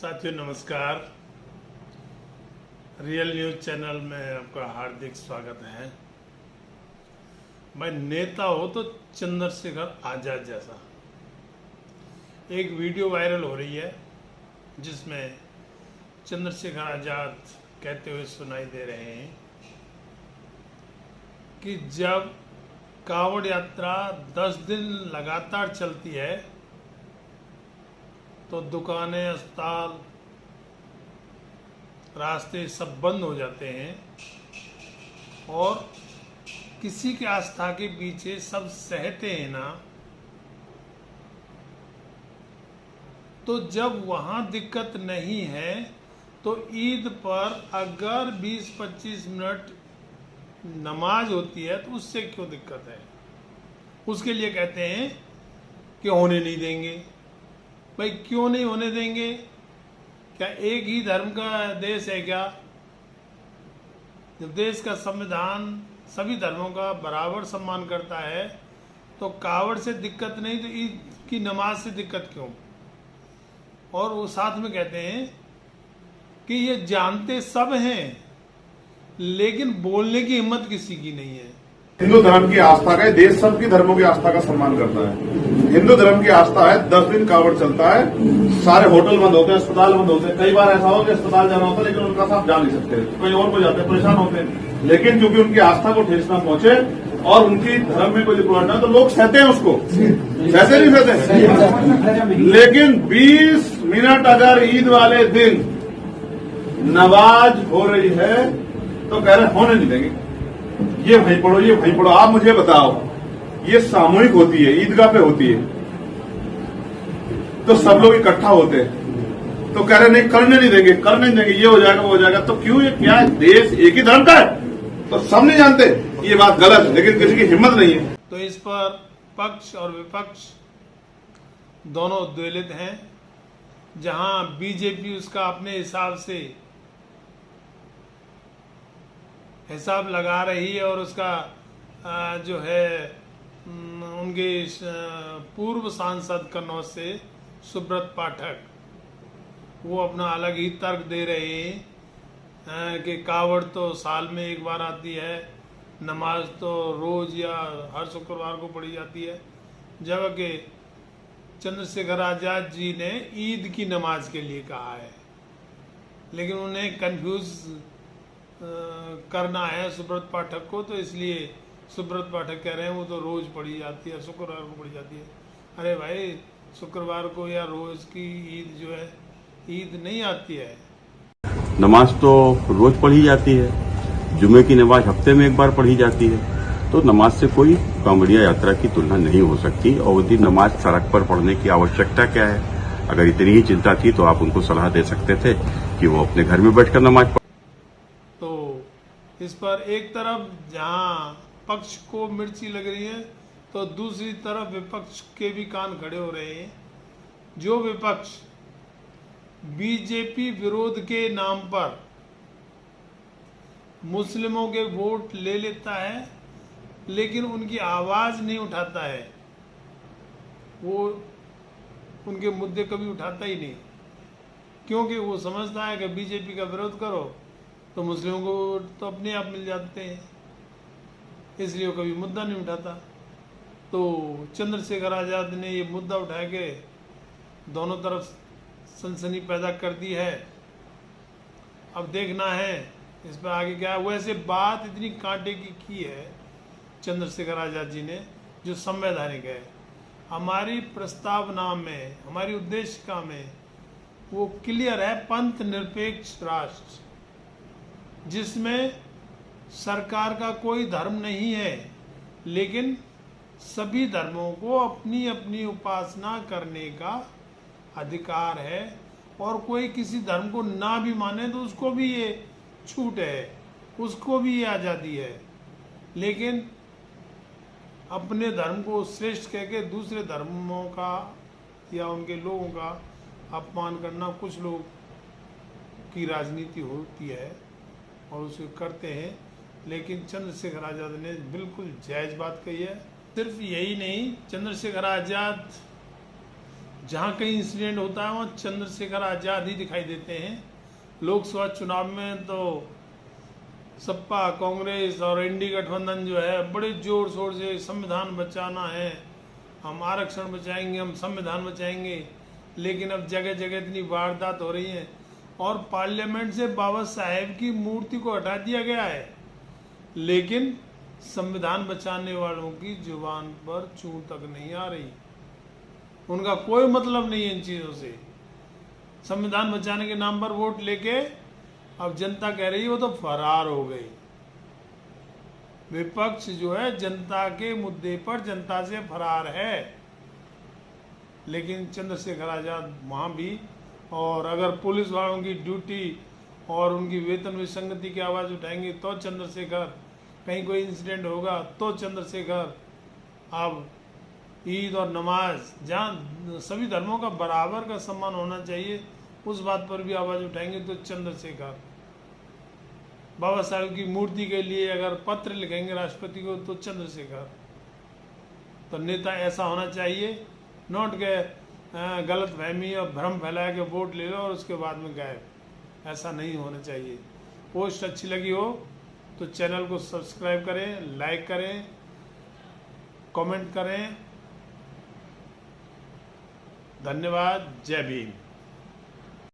साथियों नमस्कार। Real news channel में आपका हार्दिक स्वागत है। भाई नेता हो तो चंद्रशेखर आजाद जैसा। एक वीडियो वायरल हो रही है जिसमें चंद्रशेखर आजाद कहते हुए सुनाई दे रहे हैं कि जब कांवड़ यात्रा 10 दिन लगातार चलती है तो दुकानें, अस्पताल, रास्ते सब बंद हो जाते हैं और किसी की आस्था के पीछे सब सहते हैं ना, तो जब वहां दिक्कत नहीं है तो ईद पर अगर 20-25 मिनट नमाज होती है तो उससे क्यों दिक्कत है? उसके लिए कहते हैं कि होने नहीं देंगे। भाई क्यों नहीं होने देंगे? क्या एक ही धर्म का देश है क्या? जब देश का संविधान सभी धर्मों का बराबर सम्मान करता है तो कावड़ से दिक्कत नहीं तो ईद की नमाज से दिक्कत क्यों? और वो साथ में कहते हैं कि ये जानते सब हैं लेकिन बोलने की हिम्मत किसी की नहीं है। हिंदू धर्म की आस्था का, देश सबकी धर्मों की आस्था का सम्मान करता है। हिंदू धर्म की आस्था है, 10 दिन कावड़ चलता है, सारे होटल बंद होते हैं, अस्पताल बंद होते हैं। कई बार ऐसा हो कि अस्पताल जाना होता है लेकिन उनका साथ जा नहीं सकते, कोई और को जाते हैं, परेशान होते हैं। लेकिन क्योंकि उनकी आस्था को ठेस ना पहुंचे और उनकी धर्म में कोई रुकावट ना, तो लोग सहते हैं उसको, सहते नहीं सहते। लेकिन 20 मिनट अगर ईद वाले दिन नमाज हो रही है तो कह रहे होने नहीं देंगे। ये भाई पढ़ो, ये भाई पढ़ो। आप मुझे बताओ, ये सामूहिक होती है, ईदगाह पे होती है तो सब लोग इकट्ठा होते हैं तो कह रहे नहीं, करने नहीं देंगे, करने नहीं देंगे, ये हो जाएगा वो हो जाएगा। तो क्यों? ये क्या है? देश एक ही धर्म का है तो सब नहीं जानते ये बात गलत है, लेकिन किसी की हिम्मत नहीं है। तो इस पर पक्ष और विपक्ष दोनों द्वंद्वित हैं। जहां बीजेपी उसका अपने हिसाब से हिसाब लगा रही है और उसका जो है उनके पूर्व सांसद कन्नौज से सुब्रत पाठक, वो अपना अलग ही तर्क दे रहे हैं कि कावड़ तो साल में एक बार आती है, नमाज तो रोज या हर शुक्रवार को पढ़ी जाती है। जबकि चंद्रशेखर आजाद जी ने ईद की नमाज के लिए कहा है, लेकिन उन्हें कंफ्यूज करना है सुब्रत पाठक को, तो इसलिए सुब्रत पाठक कह रहे हैं वो तो रोज पढ़ी जाती है, शुक्रवार को पढ़ी जाती है। अरे भाई, शुक्रवार को या रोज की ईद जो है, ईद नहीं आती है। नमाज तो रोज पढ़ी जाती है, जुमे की नमाज हफ्ते में एक बार पढ़ी जाती है, तो नमाज से कोई कांवड़िया यात्रा की तुलना नहीं हो सकती। और यदि नमाज सड़क पर पढ़ने की आवश्यकता क्या है? अगर इतनी ही चिंता थी तो आप उनको सलाह दे सकते थे कि वो अपने घर में बैठकर नमाज। तो इस पर एक तरफ जहां पक्ष को मिर्ची लग रही है तो दूसरी तरफ विपक्ष के भी कान खड़े हो रहे हैं। जो विपक्ष बीजेपी विरोध के नाम पर मुस्लिमों के वोट ले लेता है लेकिन उनकी आवाज नहीं उठाता है, वो उनके मुद्दे कभी उठाता ही नहीं, क्योंकि वो समझता है कि बीजेपी का विरोध करो तो मुस्लिमों को तो अपने आप मिल जाते हैं, इसलिए वो कभी मुद्दा नहीं उठाता। तो चंद्रशेखर आजाद ने ये मुद्दा उठा के दोनों तरफ सनसनी पैदा कर दी है। अब देखना है इस पर आगे क्या है। वैसे बात इतनी कांटे की है चंद्रशेखर आजाद जी ने जो संवैधानिक है। हमारी प्रस्तावना में, हमारी उद्देशिका में वो क्लियर है, पंथ निरपेक्ष राष्ट्र, जिसमें सरकार का कोई धर्म नहीं है लेकिन सभी धर्मों को अपनी अपनी उपासना करने का अधिकार है, और कोई किसी धर्म को ना भी माने तो उसको भी ये छूट है, उसको भी ये आज़ादी है। लेकिन अपने धर्म को श्रेष्ठ कह के दूसरे धर्मों का या उनके लोगों का अपमान करना कुछ लोग की राजनीति होती है और उसे करते हैं। लेकिन चंद्रशेखर आजाद ने बिल्कुल जायज बात कही है। सिर्फ यही नहीं, चंद्रशेखर आजाद जहाँ कहीं इंसिडेंट होता है वहाँ चंद्रशेखर आज़ाद ही दिखाई देते हैं। लोकसभा चुनाव में तो सपा, कांग्रेस और इंडी गठबंधन जो है बड़े जोर शोर से संविधान बचाना है, हम आरक्षण बचाएंगे, हम संविधान बचाएंगे, लेकिन अब जगह जगह इतनी वारदात हो रही है और पार्लियामेंट से बाबा साहेब की मूर्ति को हटा दिया गया है, लेकिन संविधान बचाने वालों की जुबान पर चूं तक नहीं आ रही। उनका कोई मतलब नहीं है इन चीज़ों से। संविधान बचाने के नाम पर वोट लेके अब जनता कह रही है वो तो फरार हो गई। विपक्ष जो है जनता के मुद्दे पर जनता से फरार है, लेकिन चंद्रशेखर आज़ाद वहाँ भी, और अगर पुलिस वालों की ड्यूटी और उनकी वेतन विसंगति की आवाज़ उठाएंगे तो चंद्रशेखर, कहीं कोई इंसिडेंट होगा तो चंद्रशेखर। अब ईद और नमाज, जहाँ सभी धर्मों का बराबर का सम्मान होना चाहिए, उस बात पर भी आवाज़ उठाएंगे तो चंद्रशेखर। बाबा साहेब की मूर्ति के लिए अगर पत्र लिखेंगे राष्ट्रपति को तो चंद्रशेखर। तो नेता ऐसा होना चाहिए, नोट के गलत फहमी और भ्रम फैला के वोट ले लो और उसके बाद में गायब। ऐसा नहीं होना चाहिए। पोस्ट अच्छी लगी हो तो चैनल को सब्सक्राइब करें, लाइक करें, कमेंट करें। धन्यवाद। जय भीम।